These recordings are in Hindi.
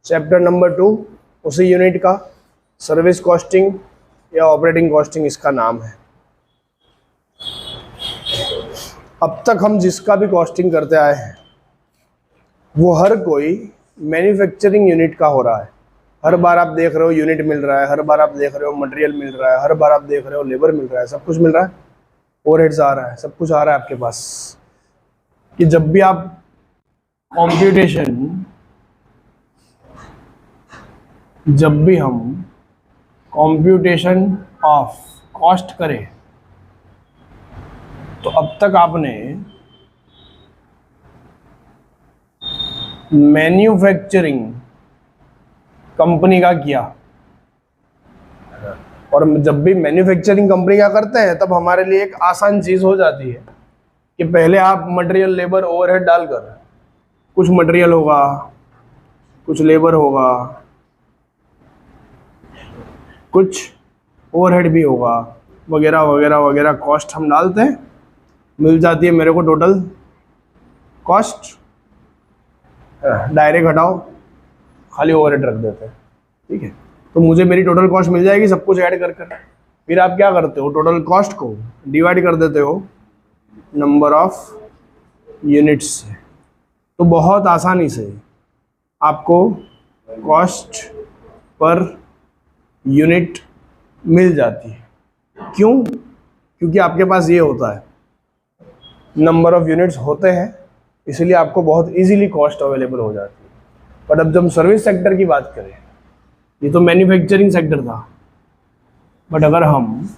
चैप्टर नंबर 2 उसी यूनिट का सर्विस कॉस्टिंग या ऑपरेटिंग कॉस्टिंग इसका नाम है। अब तक हम जिसका भी कॉस्टिंग करते आए हैं वो हर कोई मैन्युफैक्चरिंग यूनिट का हो रहा है। हर बार आप देख रहे हो यूनिट मिल रहा है, हर बार आप देख रहे हो मटेरियल मिल रहा है, हर बार आप देख रहे हो लेबर मिल रहा है, सब कुछ मिल रहा है, ओवरहेड्स आ रहा है, सब कुछ आ रहा है आपके पास। कि जब भी आप हम कंप्यूटेशन ऑफ कॉस्ट करें तो अब तक आपने मैन्युफैक्चरिंग कंपनी का किया, और जब भी मैन्युफैक्चरिंग कंपनी का करते हैं तब हमारे लिए एक आसान चीज हो जाती है कि पहले आप मटेरियल लेबर ओवरहेड डालकर, कुछ मटेरियल होगा, कुछ लेबर होगा, कुछ ओवरहेड भी होगा, वगैरह वगैरह वगैरह कॉस्ट हम डालते हैं, मिल जाती है मेरे को टोटल कॉस्ट। डायरेक्ट हटाओ, खाली ओवरहेड रख देते हैं, ठीक है। तो मुझे मेरी टोटल कॉस्ट मिल जाएगी सब कुछ ऐड कर कर। फिर आप क्या करते हो, टोटल कॉस्ट को डिवाइड कर देते हो नंबर ऑफ यूनिट्स से। तो बहुत आसानी से आपको कॉस्ट पर यूनिट मिल जाती है। क्यों? क्योंकि आपके पास ये होता है, नंबर ऑफ यूनिट्स होते हैं, इसलिए आपको बहुत इजीली कॉस्ट अवेलेबल हो जाती है। बट अब जब सर्विस सेक्टर की बात करें, ये तो मैन्युफैक्चरिंग सेक्टर था, बट अगर हम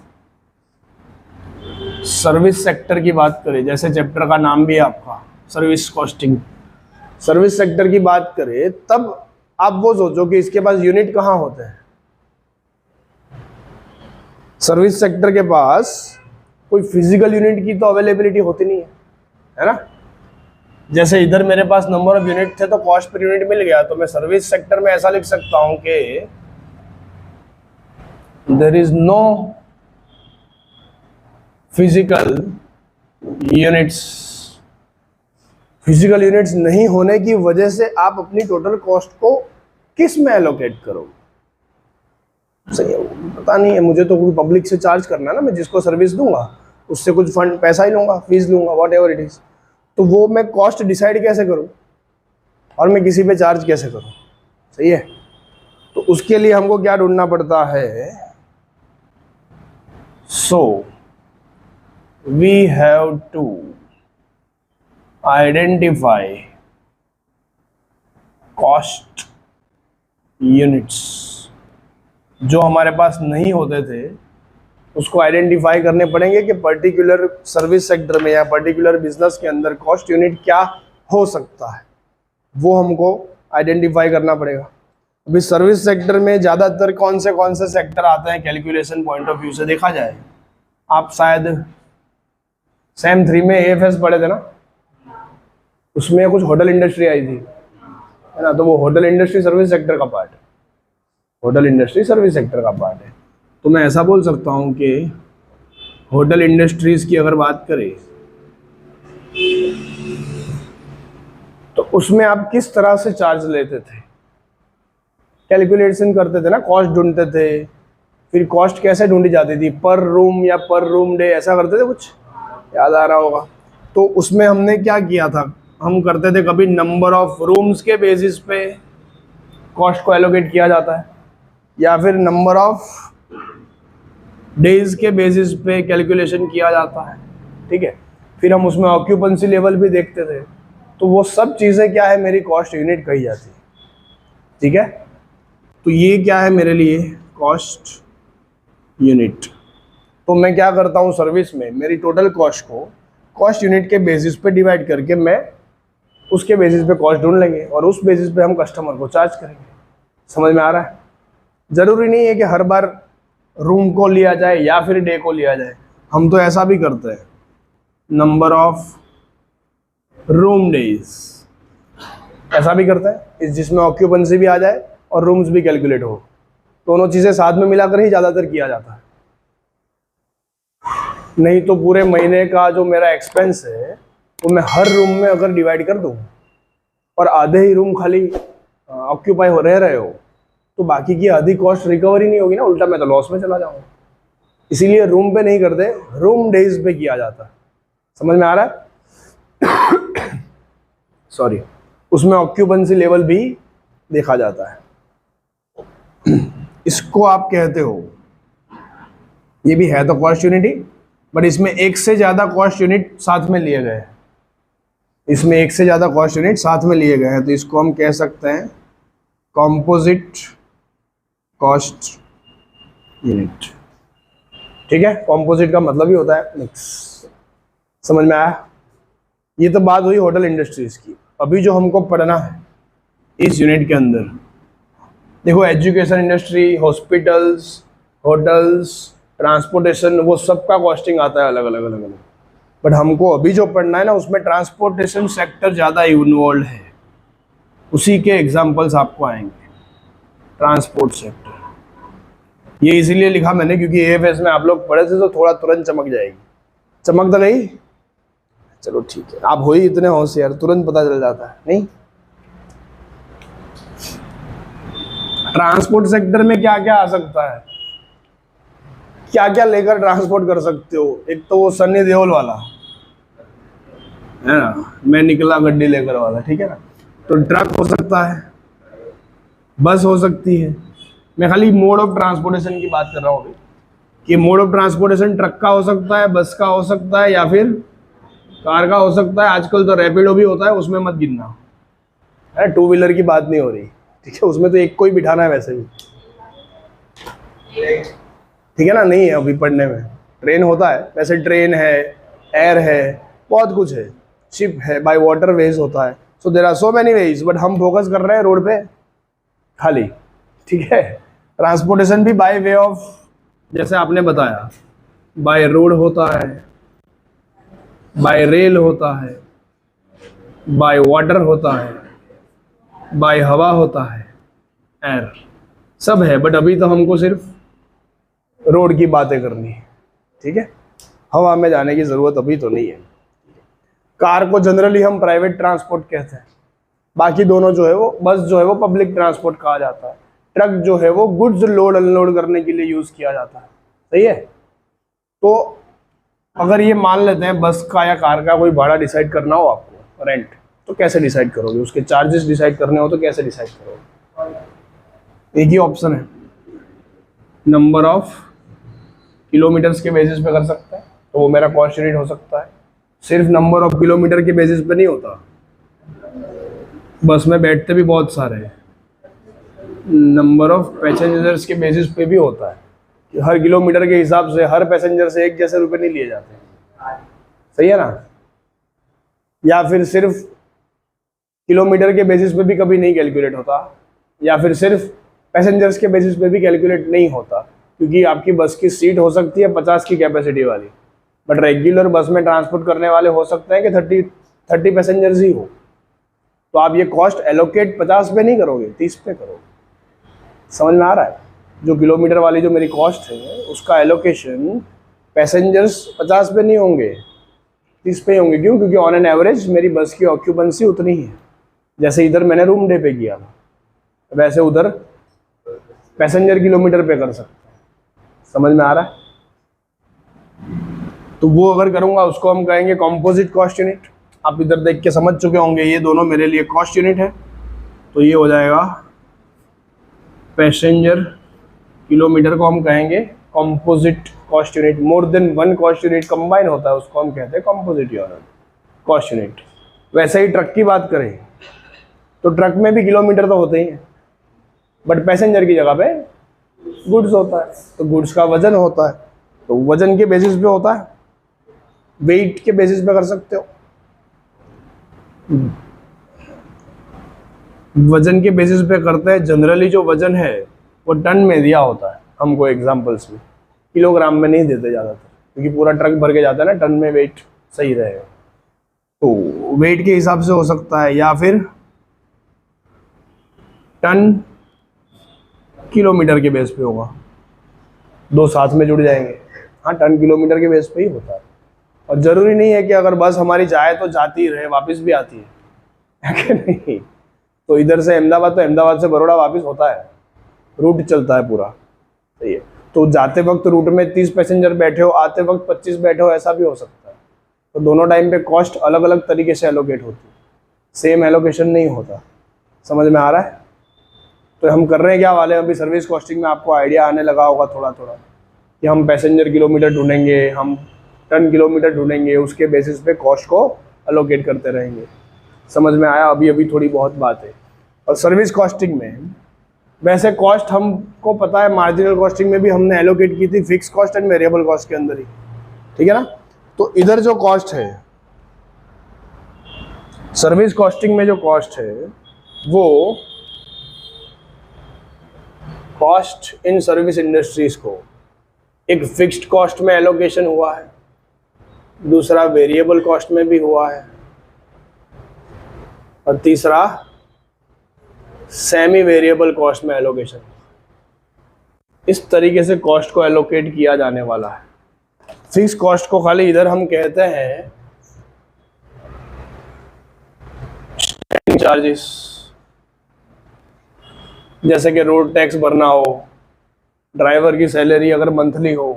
सर्विस सेक्टर की बात करें, जैसे चैप्टर का नाम भी है आपका सर्विस कॉस्टिंग, सर्विस सेक्टर की बात करें, तब आप वो सोचो कि इसके पास यूनिट कहाँ होते हैं। सर्विस सेक्टर के पास कोई फिजिकल यूनिट की तो अवेलेबिलिटी होती नहीं है ना। जैसे इधर मेरे पास नंबर ऑफ यूनिट थे तो कॉस्ट पर यूनिट मिल गया, तो मैं सर्विस सेक्टर में ऐसा लिख सकता हूं कि there is no physical units. Physical units नहीं होने की वजह से आप अपनी टोटल कॉस्ट को किस में एलोकेट करोगे? सही है, पता नहीं है मुझे, तो कोई पब्लिक से चार्ज करना है ना, मैं जिसको सर्विस दूंगा उससे कुछ फंड पैसा ही लूंगा, फीस लूंगा, वॉट एवर इट इज। तो वो मैं कॉस्ट डिसाइड कैसे करूं और मैं किसी पे चार्ज कैसे करूं? सही है। तो उसके लिए हमको क्या ढूंढना पड़ता है? So we have to identify cost units. जो हमारे पास नहीं होते थे उसको आइडेंटिफाई करने पड़ेंगे कि पर्टिकुलर सर्विस सेक्टर में या पर्टिकुलर बिजनेस के अंदर कॉस्ट यूनिट क्या हो सकता है, वो हमको आइडेंटिफाई करना पड़ेगा। अभी सर्विस सेक्टर में ज़्यादातर कौन से सेक्टर आते हैं कैलकुलेशन पॉइंट ऑफ व्यू से देखा जाए? आप शायद सेम 3 में AFS पढ़े थे ना, उसमें कुछ होटल इंडस्ट्री आई थी, है ना। तो वो होटल इंडस्ट्री सर्विस सेक्टर का पार्ट है, होटल इंडस्ट्री सर्विस सेक्टर का पार्ट है। तो मैं ऐसा बोल सकता हूं कि होटल इंडस्ट्रीज की अगर बात करें तो उसमें आप किस तरह से चार्ज लेते थे, कैलकुलेशन करते थे ना, कॉस्ट ढूंढते थे। फिर कॉस्ट कैसे ढूंढी जाती थी? पर रूम या पर रूम डे, ऐसा करते थे, कुछ याद आ रहा होगा। तो उसमें हमने क्या किया था, हम करते थे कभी नंबर ऑफ रूम्स के बेसिस पे कॉस्ट को एलोकेट किया जाता है, या फिर नंबर ऑफ डेज के बेसिस पे कैलकुलेशन किया जाता है, ठीक है। फिर हम उसमें ऑक्यूपेंसी लेवल भी देखते थे। तो वो सब चीज़ें क्या है, मेरी कॉस्ट यूनिट कही जाती है, ठीक है। तो ये क्या है मेरे लिए, कॉस्ट यूनिट। तो मैं क्या करता हूँ सर्विस में, मेरी टोटल कॉस्ट को कॉस्ट यूनिट के बेसिस पे डिवाइड करके मैं उसके बेसिस पे कॉस्ट ढूंढ लेंगे और उस बेसिस पे हम कस्टमर को चार्ज करेंगे। समझ में आ रहा है? ज़रूरी नहीं है कि हर बार रूम को लिया जाए या फिर डे को लिया जाए। हम तो ऐसा भी करते हैं, नंबर ऑफ रूम डेज, ऐसा भी करते हैं जिसमें ऑक्यूपेंसी भी आ जाए और रूम्स भी कैलकुलेट हो। दोनों चीज़ें साथ में मिलाकर ही ज़्यादातर किया जाता है। नहीं तो पूरे महीने का जो मेरा एक्सपेंस है वो मैं हर रूम में अगर डिवाइड कर दूँ और आधे ही रूम खाली ऑक्यूपाई हो रहे हो तो बाकी की आधी कॉस्ट रिकवरी नहीं होगी ना, उल्टा मैं तो लॉस में चला जाऊंगा। इसीलिए रूम पे नहीं करते, रूम डेज पे किया जाता है। समझ में आ रहा है? सॉरी, उसमें ऑक्यूपेंसी लेवल भी देखा जाता है। इसको आप कहते हो, ये भी है तो कॉस्ट यूनिट ही, बट इसमें एक से ज्यादा कॉस्ट यूनिट साथ में लिए गए हैं। इसमें एक से ज्यादा कॉस्ट यूनिट साथ में लिए गए हैं, तो इसको हम कह सकते हैं कॉम्पोजिट कॉस्ट यूनिट। ठीक है, कॉम्पोजिट का मतलब ही होता है मिक्स। समझ में आया? ये तो बात हुई होटल इंडस्ट्रीज की। अभी जो हमको पढ़ना है इस यूनिट के अंदर, देखो education industry, hospitals, hotels, transportation, वो सबका कॉस्टिंग आता है अलग अलग अलग अलग। बट हमको अभी जो पढ़ना है ना, उसमें ट्रांसपोर्टेशन सेक्टर ज़्यादा इन्वॉल्व है। उसी के एग्जाम्पल्स आपको आएंगे। ट्रांसपोर्ट सेक्टर ये इसीलिए लिखा मैंने क्योंकि एएफएस में आप लोग पढ़े थे तो थोड़ा तुरंत चमक जाएगी। चमक तो गई? चलो ठीक है, आप हो ही इतने होशियार, तुरंत पता चल जाता है नहीं। ट्रांसपोर्ट सेक्टर में क्या क्या आ सकता है, क्या क्या लेकर ट्रांसपोर्ट कर सकते हो? एक तो वो सन्नी देओल वाला है ना, मैं निकला गड्डी लेकर वाला, ठीक है ना। तो ट्रक हो सकता है, बस हो सकती है। मैं खाली मोड ऑफ ट्रांसपोर्टेशन की बात कर रहा हूँ अभी, कि मोड ऑफ ट्रांसपोर्टेशन ट्रक का हो सकता है, बस का हो सकता है, या फिर कार का हो सकता है। आजकल तो रैपिडो भी होता है, उसमें मत गिनना है, टू व्हीलर की बात नहीं हो रही, ठीक है। उसमें तो एक को ही बिठाना है वैसे भी, ठीक है ना। नहीं है अभी पढ़ने में। ट्रेन होता है वैसे, ट्रेन है, एयर है, बहुत कुछ है, शिप है, बाय वाटर वेज होता है। So there are so many ways, but हम फोकस कर रहे हैं रोड पे खाली, ठीक है। ट्रांसपोर्टेशन भी बाय वे ऑफ, जैसे आपने बताया, बाय रोड होता है, बाय रेल होता है, बाय वाटर होता है, बाय हवा होता है, एयर, सब है। बट अभी तो हमको सिर्फ रोड की बातें करनी है, ठीक है। हवा में जाने की ज़रूरत अभी तो नहीं है। कार को जनरली हम प्राइवेट ट्रांसपोर्ट कहते हैं। बाकी दोनों जो है वो, बस जो है वो पब्लिक ट्रांसपोर्ट कहा जाता है। ट्रक जो है वो गुड्स लोड अनलोड करने के लिए यूज़ किया जाता है, सही है। तो अगर ये मान लेते हैं बस का या कार का कोई भाड़ा डिसाइड करना हो आपको, रेंट, तो कैसे डिसाइड करोगे? उसके चार्जेस डिसाइड करने हो तो कैसे डिसाइड करोगे? एक ही ऑप्शन है, नंबर ऑफ किलोमीटर्स के बेसिस पे कर सकते हैं, तो वो मेरा कॉस्ट यूनिट हो सकता है। सिर्फ नंबर ऑफ किलोमीटर के बेसिस पे नहीं होता, बस में बैठते भी बहुत सारे हैं, नंबर ऑफ पैसेंजर्स के बेसिस पे भी होता है कि हर किलोमीटर के हिसाब से हर पैसेंजर से एक जैसे रुपए नहीं लिए जाते, सही है ना। या फिर सिर्फ किलोमीटर के बेसिस पे भी कभी नहीं कैलकुलेट होता, या फिर सिर्फ पैसेंजर्स के बेसिस पे भी कैलकुलेट नहीं होता, क्योंकि आपकी बस की सीट हो सकती है 50 की कैपेसिटी वाली, बट रेगुलर बस में ट्रांसपोर्ट करने वाले हो सकते हैं कि 30 पैसेंजर्स ही हो। तो आप ये कॉस्ट एलोकेट 50 पे नहीं करोगे, 30 पे करोगे। समझ में आ रहा है? जो किलोमीटर वाली जो मेरी कॉस्ट है उसका एलोकेशन पैसेंजर्स 50 पे नहीं होंगे, 30 पे होंगे। क्यों? क्योंकि ऑन एन एवरेज मेरी बस की ऑक्यूपेंसी उतनी ही है। जैसे इधर मैंने रूम डे पे किया था, वैसे उधर पैसेंजर किलोमीटर पे कर सकते हैं। समझ में आ रहा है? तो वो अगर करूँगा उसको हम कहेंगे कॉम्पोजिट कॉस्ट यूनिट। आप इधर देख के समझ चुके होंगे ये दोनों मेरे लिए कॉस्ट यूनिट है, तो ये हो जाएगा पैसेंजर किलोमीटर को हम कहेंगे composite cost unit. More than one cost unit combine होता है उसको हम कहते हैं कॉम्पोजिट यूनिट, कॉस्ट यूनिट। वैसे ही ट्रक की बात करें तो ट्रक में भी किलोमीटर तो होते ही हैं, बट पैसेंजर की जगह पे गुड्स होता है, तो गुड्स का वजन होता है, तो वजन के बेसिस पे होता है, वेट के बेसिस पे कर सकते हो। वजन के बेसिस पे करते हैं। जनरली जो वजन है वो टन में दिया होता है हमको एग्जांपल्स में, किलोग्राम में नहीं देते ज़्यादातर, क्योंकि पूरा ट्रक भर के जाता है ना, टन में वेट सही रहेगा। तो वेट के हिसाब से हो सकता है, या फिर टन किलोमीटर के बेस पे होगा, दो साथ में जुड़ जाएंगे। हाँ, टन किलोमीटर के बेस पे ही होता है। और ज़रूरी नहीं है कि अगर बस हमारी जाए तो जाती रहे, वापस भी आती है कि नहीं। तो इधर से अहमदाबाद, तो अहमदाबाद से बड़ौदा वापस होता है, रूट चलता है पूरा, सही है। तो जाते वक्त रूट में 30 पैसेंजर बैठे हो, आते वक्त 25 बैठे हो, ऐसा भी हो सकता है। तो दोनों टाइम पे कॉस्ट अलग अलग तरीके से एलोकेट होती है, सेम एलोकेशन नहीं होता। समझ में आ रहा है? तो हम कर रहे हैं क्या वाले, अभी सर्विस कॉस्टिंग में आपको आइडिया आने लगा होगा थोड़ा थोड़ा कि हम पैसेंजर किलोमीटर ढूंढेंगे, हम टन किलोमीटर ढूंढेंगे, उसके बेसिस पे कॉस्ट को एलोकेट करते रहेंगे। समझ में आया? अभी अभी थोड़ी बहुत बात है। और सर्विस कॉस्टिंग में वैसे कॉस्ट हमको पता है, मार्जिनल कॉस्टिंग में भी हमने एलोकेट की थी fix cost and variable cost के अंदर ही, ठीक है ना। तो इधर जो कॉस्ट है, सर्विस कॉस्टिंग में जो कॉस्ट है वो कॉस्ट इन सर्विस इंडस्ट्रीज को एक फिक्स्ड कॉस्ट में एलोकेशन हुआ है, दूसरा वेरिएबल कॉस्ट में भी हुआ है, और तीसरा सेमी वेरिएबल कॉस्ट में एलोकेशन। इस तरीके से कॉस्ट को एलोकेट किया जाने वाला है। फिक्स कॉस्ट को खाली इधर हम कहते हैं चार्जेस, जैसे कि रोड टैक्स भरना हो, ड्राइवर की सैलरी अगर मंथली हो,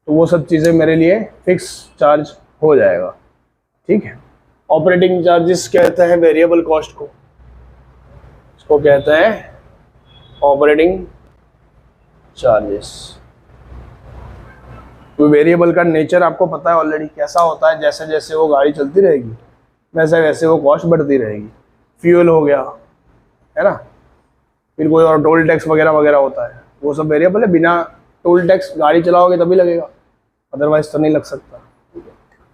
तो वो सब चीज़ें मेरे लिए फिक्स चार्ज हो जाएगा, ठीक है। ऑपरेटिंग चार्जेस कहते हैं वेरिएबल कॉस्ट को, इसको कहते हैं ऑपरेटिंग चार्जेस। तो वेरिएबल का नेचर आपको पता है ऑलरेडी कैसा होता है, जैसे जैसे वो गाड़ी चलती रहेगी वैसे वैसे वो कॉस्ट बढ़ती रहेगी। फ्यूल हो गया, है ना, फिर कोई और टोल टैक्स वगैरह वगैरह होता है, वो सब वेरिएबल है। बिना टोल टैक्स गाड़ी चलाओगे तभी लगेगा, अदरवाइज तो नहीं लग सकता।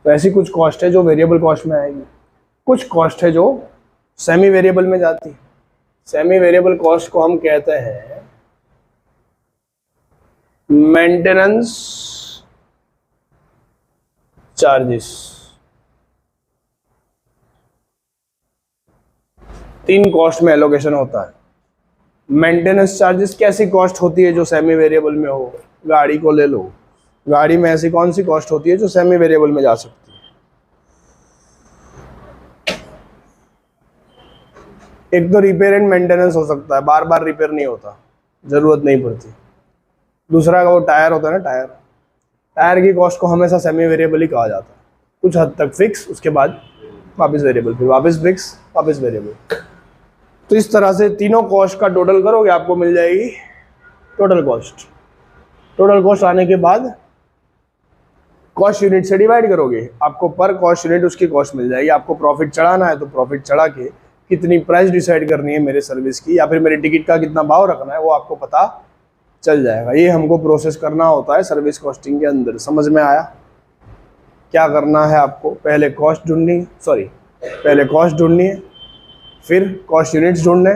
तो ऐसी कुछ कॉस्ट है जो वेरिएबल कॉस्ट में आएगी, कुछ कॉस्ट है जो सेमी वेरिएबल में जाती है। सेमी वेरिएबल कॉस्ट को हम कहते हैं मेंटेनेंस चार्जेस। 3 कॉस्ट में एलोकेशन होता है। मेंटेनेंस चार्जेस कैसी कॉस्ट होती है जो सेमी वेरिएबल में हो? गाड़ी को ले लो, गाड़ी में ऐसी कौन सी कॉस्ट होती है जो सेमी वेरिएबल में जा सकती है? एक तो रिपेयर एंड मेंटेनेंस हो सकता है, बार बार रिपेयर नहीं होता, जरूरत नहीं पड़ती। दूसरा वो टायर होता है ना, टायर की कॉस्ट को हमेशा सेमी वेरिएबल ही कहा जाता है, कुछ हद तक फिक्स, उसके बाद वापस वेरिएबल, फिर वापस फिक्स, वापस वेरिएबल। तो इस तरह से तीनों कॉस्ट का टोटल करोगे, आपको मिल जाएगी टोटल कॉस्ट। टोटल कॉस्ट आने के बाद कॉस्ट यूनिट से डिवाइड करोगे, आपको पर कॉस्ट यूनिट उसकी कॉस्ट मिल जाएगी। आपको प्रॉफिट चढ़ाना है तो प्रॉफिट चढ़ा के कितनी प्राइस डिसाइड करनी है मेरे सर्विस की, या फिर मेरे टिकट का कितना भाव रखना है, वो आपको पता चल जाएगा। ये हमको प्रोसेस करना होता है सर्विस कॉस्टिंग के अंदर। समझ में आया? क्या करना है आपको? पहले कॉस्ट ढूंढनी है, फिर कॉस्ट यूनिट्स ढूंढने,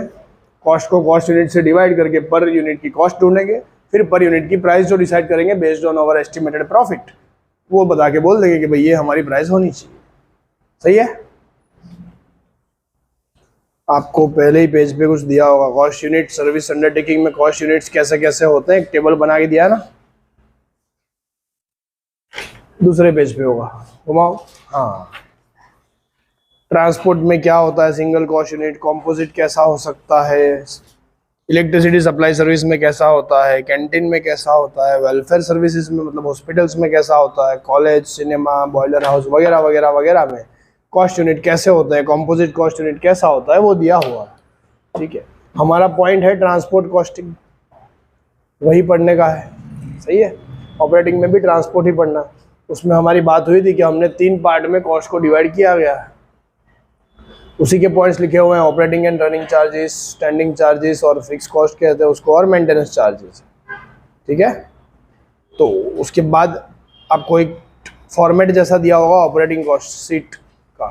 कॉस्ट को कॉस्ट यूनिट से डिवाइड करके पर यूनिट की कॉस्ट ढूंढेंगे, फिर पर यूनिट की प्राइस जो डिसाइड करेंगे based on our estimated profit, वो बता के बोल देंगे कि भाई ये हमारी प्राइस होनी चाहिए। सही है? आपको पहले ही पेज पे कुछ दिया होगा, कॉस्ट यूनिट सर्विस अंडरटेकिंग में कॉस्ट यूनिट्स कैसे कैसे होते हैं, एक टेबल बना के दिया ना, दूसरे पेज पे होगा, घुमाओ। हाँ, ट्रांसपोर्ट में क्या होता है, सिंगल कॉस्ट यूनिट, कॉम्पोजिट कैसा हो सकता है, इलेक्ट्रिसिटी सप्लाई सर्विस में कैसा होता है, कैंटीन में कैसा होता है, वेलफेयर सर्विसेज में मतलब हॉस्पिटल्स में कैसा होता है, कॉलेज, सिनेमा, बॉयलर हाउस वगैरह वगैरह वगैरह में कॉस्ट यूनिट कैसे होता है, कॉम्पोजिट कॉस्ट यूनिट कैसा होता है, वो दिया हुआ है। ठीक है, हमारा पॉइंट है ट्रांसपोर्ट कॉस्टिंग, वही पढ़ने का है। सही है, ऑपरेटिंग में भी ट्रांसपोर्ट ही पढ़ना। उसमें हमारी बात हुई थी कि हमने 3 पार्ट में कॉस्ट को डिवाइड किया गया है, उसी के पॉइंट्स लिखे हुए हैं, operating and running charges, standing charges और फिक्स कॉस्ट कहते हैं उसको, और मेंटेनेंस चार्जेस। ठीक है, तो उसके बाद आपको एक फॉर्मेट जैसा दिया होगा ऑपरेटिंग कॉस्ट शीट का,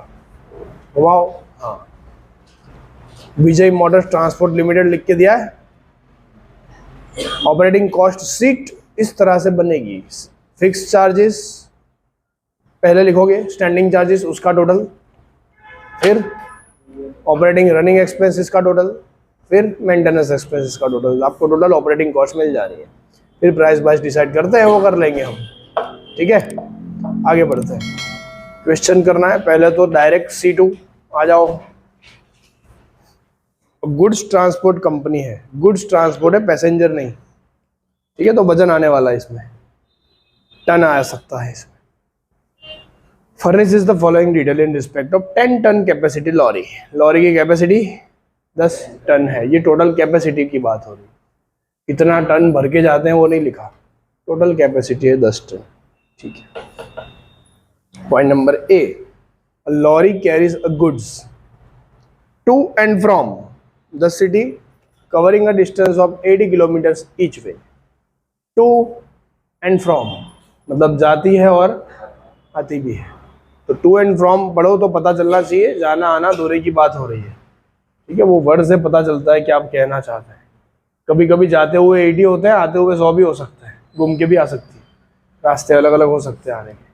घुमाओ। हाँ, विजय मोटर्स ट्रांसपोर्ट लिमिटेड लिख के दिया है। ऑपरेटिंग कॉस्ट शीट इस तरह से बनेगी, फिक्स चार्जेस पहले लिखोगे, स्टैंडिंग चार्जेस उसका टोटल, फिर ऑपरेटिंग रनिंग एक्सपेंसेस का टोटल, फिर मेंटेनेंस एक्सपेंसेस का टोटल। आपको टोटल ऑपरेटिंग कॉस्ट मिल जा रही है। फिर प्राइस वाइज डिसाइड करते हैं, वो कर लेंगे हम। ठीक है, आगे बढ़ते हैं। क्वेश्चन करना है पहले तो डायरेक्ट C2 आ जाओ। गुड्स ट्रांसपोर्ट कंपनी है, गुड्स ट्रांसपोर्ट है, पैसेंजर नहीं, ठीक है। तो वजन आने वाला है इसमें, टन आ सकता है इसमें। Furnishes the following detail in respect of 10 ton capacity lorry. Lorry की कैपेसिटी 10 टन है, ये टोटल कैपेसिटी की बात हो रही है, कितना टन भर के जाते हैं वो नहीं लिखा, टोटल कैपेसिटी है 10 टन, ठीक है। Point number A, lorry carries a goods to and from the city covering a distance of 80 kilometres each way. To and from मतलब जाती है और आती भी है, तो टू एंड फ्रॉम पढ़ो तो पता चलना चाहिए, जाना आना दूरी की बात हो रही है, ठीक है। वो वर्ड से पता चलता है कि आप कहना चाहते हैं। कभी कभी जाते हुए 80 होते हैं, आते हुए 100 भी हो सकते हैं, घूम के भी आ सकती है, रास्ते अलग अलग हो सकते हैं आने के,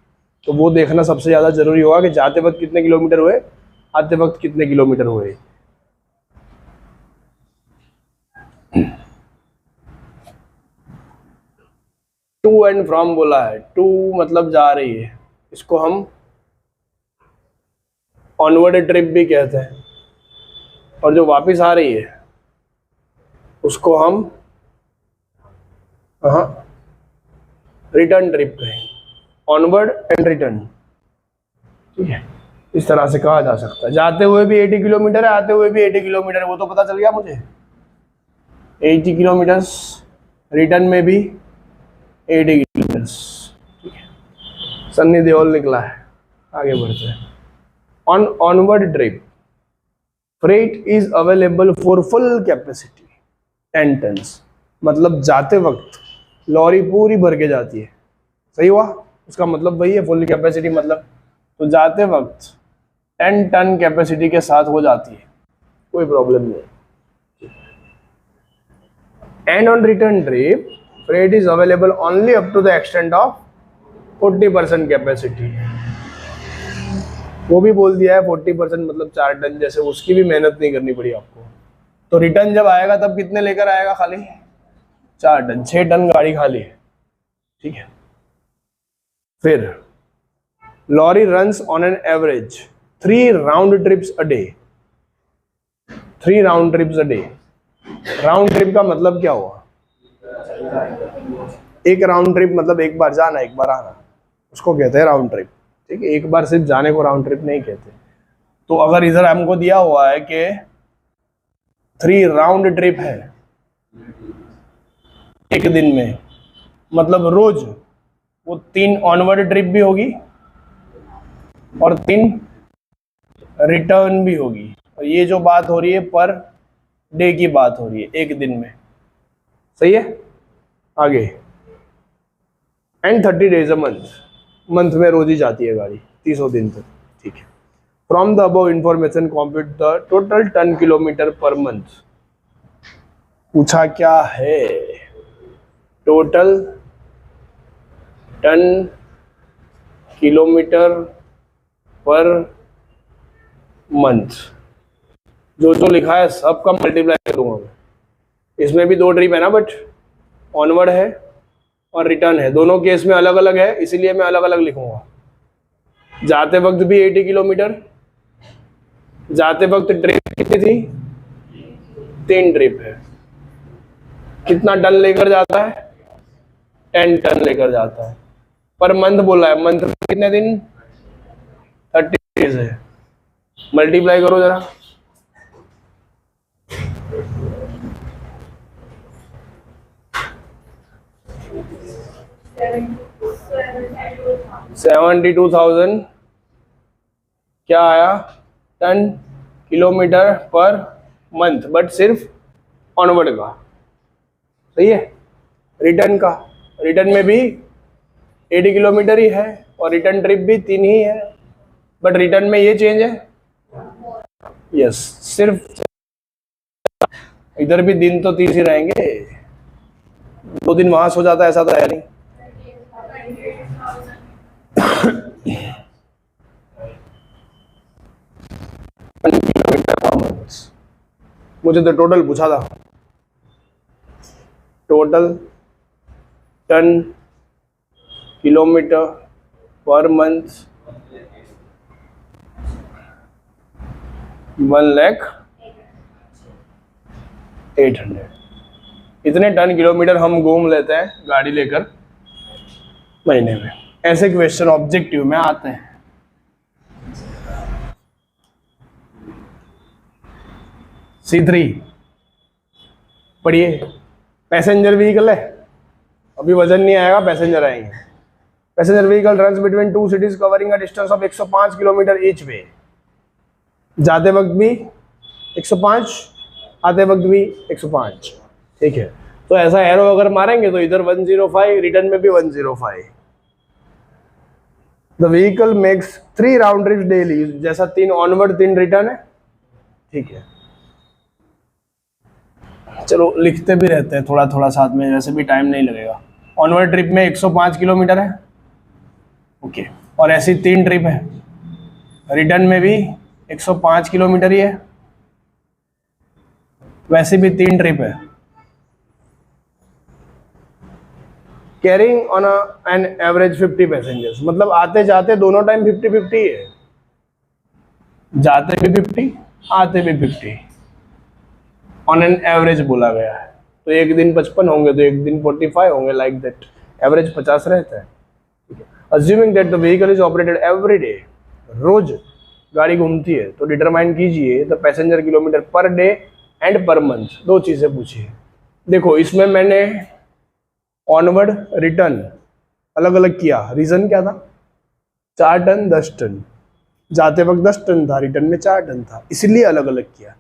तो वो देखना सबसे ज़्यादा जरूरी होगा कि जाते वक्त कितने किलोमीटर हुए, आते वक्त कितने किलोमीटर हुए। टू एंड फ्रॉम बोला है, टू मतलब जा रही है, इसको हम ऑनवर्ड ट्रिप भी कहते हैं, और जो वापस आ रही है उसको हम रिटर्न ट्रिप कहें, ऑनवर्ड एंड रिटर्न, ठीक है। इस तरह से कहा जा सकता है। जाते हुए भी 80 किलोमीटर है, आते हुए भी 80 किलोमीटर है, वो तो पता चल गया मुझे, 80 किलोमीटर्स, रिटर्न में भी 80 किलोमीटर्स, ठीक है। सन्नी देओल निकला है, आगे बढ़ते हैं। On onward trip freight is available for full capacity 10 tons, मतलब जाते वक्त लॉरी पूरी भर के जाती है, सही हुआ, उसका मतलब वही है फुल कैपेसिटी मतलब, तो जाते वक्त 10 टन कैपेसिटी के साथ हो जाती है, कोई प्रॉब्लम नहीं। And on return trip freight is available only up to the extent of 40% capacity, वो भी बोल दिया है 40% मतलब 4 टन, जैसे उसकी भी मेहनत नहीं करनी पड़ी आपको। तो रिटर्न जब आएगा तब कितने लेकर आएगा, खाली 4 टन, 6 टन गाड़ी खाली है, ठीक है। फिर lorry runs on an average 3 round trips a day, 3 round trips a day. Round trip का मतलब क्या हुआ, एक राउंड ट्रिप मतलब एक बार जाना एक बार आना, उसको कहते हैं राउंड ट्रिप, ठीक है। एक बार सिर्फ जाने को राउंड ट्रिप नहीं कहते। तो अगर इधर हमको दिया हुआ है कि 3 राउंड ट्रिप है एक दिन में, मतलब रोज वो 3 ऑनवर्ड ट्रिप भी होगी और 3 रिटर्न भी होगी, और ये जो बात हो रही है पर डे की बात हो रही है, एक दिन में, सही है। आगे, and 30 days a month, month में रोज ही जाती है गाड़ी 300 दिन तक, ठीक है। From the above information compute the total ton kilometre per month. पूछा क्या है, total ton kilometre per month, जो जो लिखा है सबका मल्टीप्लाई करूंगा मैं। इसमें भी 2 ट्रिप है ना, बट ऑनवर्ड है और रिटर्न है, दोनों केस में अलग अलग है, इसीलिए मैं अलग अलग लिखूंगा। जाते वक्त भी 80 किलोमीटर, जाते वक्त ट्रिप कितनी थी, 3 ट्रिप है, कितना टन लेकर जाता है, 10 टन लेकर जाता है। पर मंथ बोला है, मंथ में कितने दिन, 30 डेज है, मल्टीप्लाई करो जरा। $72,000 क्या आया, ton kilometre per month, but सिर्फ ऑनवर्ड का, सही है। रिटर्न का, रिटर्न में भी 80 किलोमीटर ही है और रिटर्न ट्रिप भी 3 ही है, बट रिटर्न में ये चेंज है, यस, सिर्फ इधर भी दिन तो 30 ही रहेंगे, 2 दिन वहां सो जाता है ऐसा तो है नहीं। मुझे तो टोटल पूछा था, total ton kilometre per month 1,00,000 800। इतने टन किलोमीटर हम घूम लेते हैं गाड़ी लेकर महीने में। ऐसे क्वेश्चन ऑब्जेक्टिव में आते हैं। C3 पढ़िए। पैसेंजर व्हीकल है, अभी वजन नहीं आएगा, पैसेंजर आएंगे। Passenger vehicle runs between two cities covering a distance of 105 kilometre each way. जाते वक्त भी 105, आते वक्त भी 105। ठीक है, तो ऐसा एरो अगर मारेंगे तो इधर 105, रिटर्न में भी 105। The vehicle makes 3 round trips daily, जैसा 3 ऑनवर्ड 3 रिटर्न है। ठीक है, चलो लिखते भी रहते हैं थोड़ा थोड़ा साथ में, वैसे भी टाइम नहीं लगेगा। ऑनवर्ड ट्रिप में 105 किलोमीटर है, ओके, और ऐसी 3 ट्रिप है। रिटर्न में भी 105 किलोमीटर ही है, वैसे भी 3 ट्रिप है। Carrying on an average 50 passengers, मतलब आते जाते दोनों टाइम 50-50 है, जाते भी 50 आते भी 50 ऑन एन एवरेज बोला गया है। तो एक दिन 55 होंगे तो एक दिन 45 होंगे, लाइक दैट। एवरेज 50 रहता है। Assuming that the vehicle is operated every day, रोज गाड़ी घूमती है, तो डिटरमाइन कीजिए the passenger kilometre per day and per month. 2 चीजें पूछिए। देखो इसमें मैंने ऑनवर्ड रिटर्न अलग अलग किया। रीजन क्या था? 4 टन 10 टन, जाते वक्त 10 टन था, रिटर्न में 4 टन था, इसलिए अलग अलग किया।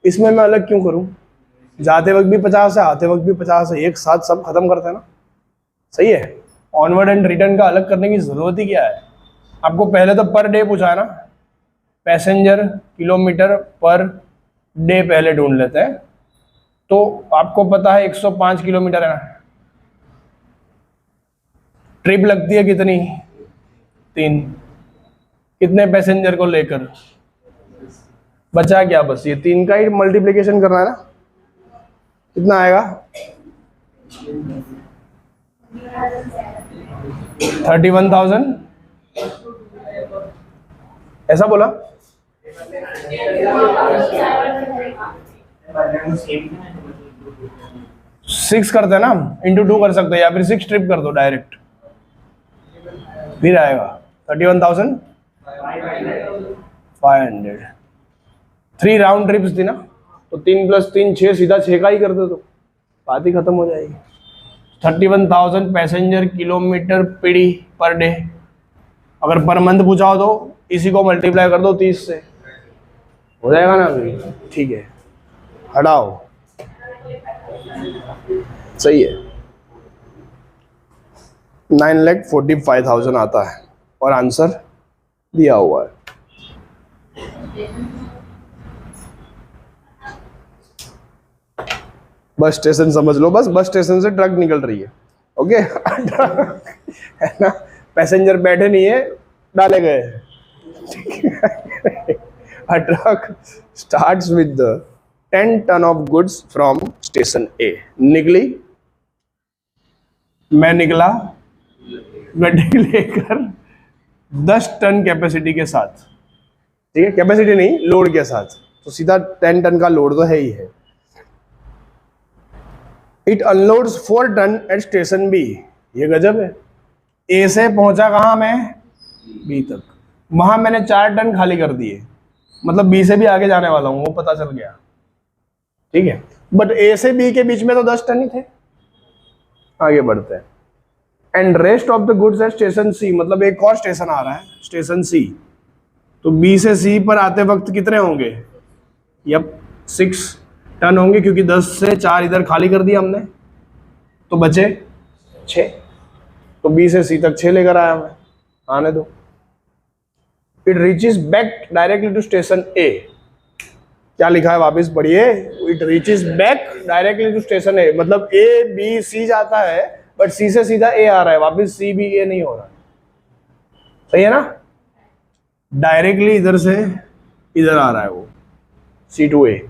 इसमें मैं अलग क्यों करूं? जाते वक्त भी 50 है, आते वक्त भी 50 है, एक साथ सब खत्म करते हैं ना। सही है, ऑनवर्ड एंड रिटर्न का अलग करने की जरूरत ही क्या है? आपको पहले तो पर डे पूछा है ना, पैसेंजर किलोमीटर पर डे पहले ढूंढ लेते हैं। तो आपको पता है 105 किलोमीटर है ना, ट्रिप लगती है कितनी? 3। कितने पैसेंजर को लेकर? बचा क्या? बस ये 3 का ही मल्टीप्लिकेशन करना है ना। कितना आएगा? 31,000। ऐसा बोला? 6 करते हैं ना, इंटू 2 कर सकते हैं, या फिर 6 ट्रिप कर दो डायरेक्ट, फिर आएगा 31,500। 3 राउंड ट्रिप्स थी ना, तो 3 + 3 6, सीधा 6 का ही कर दो तो बात ही खत्म हो जाएगी। 31,000 पैसेंजर किलोमीटर पीढ़ी पर डे। अगर पर मंथ पूछा हो तो इसी को मल्टीप्लाई कर दो 30 से, हो जाएगा ना अभी। ठीक है, हटाओ, सही है। 9,45,000 आता है और आंसर दिया हुआ है। बस स्टेशन समझ लो, बस स्टेशन से ट्रक निकल रही है, ओके। है ना, पैसेंजर बैठे नहीं है, डाले गए हैं। A truck starts with the 10 ton of goods from station A। निकली, मैं निकला गड्डी लेकर 10 टन कैपेसिटी के साथ। ठीक है, कैपेसिटी नहीं, लोड के साथ, तो सीधा 10 टन का लोड तो है ही है। It unloads 4 ton at station B. ये गजब है, ए से पहुंचा कहाँ मैं? बी तक। वहां मैंने 4 टन खाली कर दिए, मतलब बी से भी आगे जाने वाला हूं, वो पता चल गया। ठीक है, बट ए से बी के बीच में तो 10 टन ही थे। आगे बढ़ते हैं। And rest of the goods at station C, मतलब एक और स्टेशन आ रहा है, स्टेशन सी। तो बी से सी पर आते वक्त कितने होंगे? यप, 6 टन होंगे, क्योंकि 10 से 4 इधर खाली कर दिया हमने, तो बचे 6। तो बी से सी तक 6 लेकर आया मैं, आने दो। It reaches back directly to station A. क्या लिखा है वापस पढ़िए? It reaches back directly to station A, मतलब ए बी सी जाता है, बट सी से सीधा ए आ रहा है, वापस सी बी ए नहीं हो रहा। सही है ना, डायरेक्टली इधर से इधर आ रहा है वो, सी टू ए।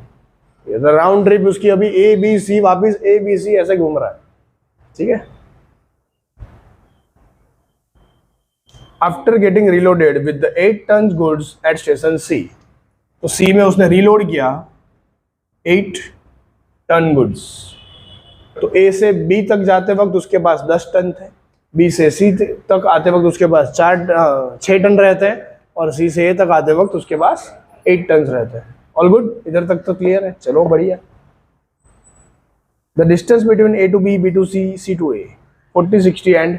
राउंड ट्रिप उसकी अभी ए बी सी, वापस ए बी सी ऐसे घूम रहा है। ठीक है, after getting reloaded with the 8 ton goods at station C. तो सी में उसने रीलोड किया 8 टन गुड्स। तो ए से बी तक जाते वक्त उसके पास 10 टन थे, बी से सी तक आते वक्त उसके पास 6 टन रहते हैं, और सी से ए तक आते वक्त उसके पास 8 टन रहते हैं। ऑल गुड, इधर तक तो क्लियर है, चलो बढ़िया। The distance between A to B, B to C, C to A 40, 60 and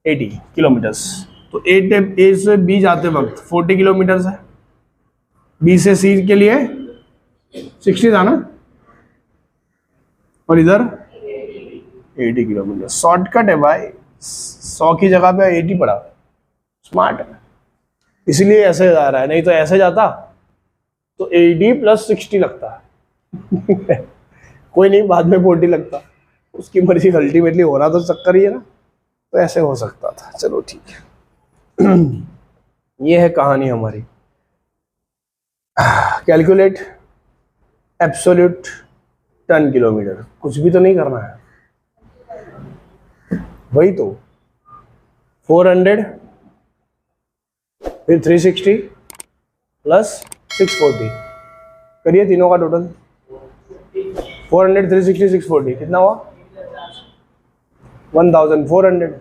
80 kilometres. तो ए से बी जाते वक्त 40 किलोमीटर्स है, बी से सी के लिए 60 था ना, और इधर 80 किलोमीटर। शॉर्टकट है भाई, 100 की जगह पे 80 पड़ा, स्मार्ट है, इसलिए ऐसे जा रहा है, नहीं तो ऐसे जाता तो 80 + 60 लगता कोई नहीं, बाद में 40 लगता, उसकी मर्जी, अल्टीमेटली होना तो चक्कर ही है ना, तो ऐसे हो सकता था। चलो ठीक है ये है कहानी हमारी। कैलकुलेट एब्सोल्यूट टन किलोमीटर, कुछ भी तो नहीं करना है, वही तो 400 फिर 360 + 640, करिए तीनों का टोटल। 400, 360, 640 कितना हुआ? 1400।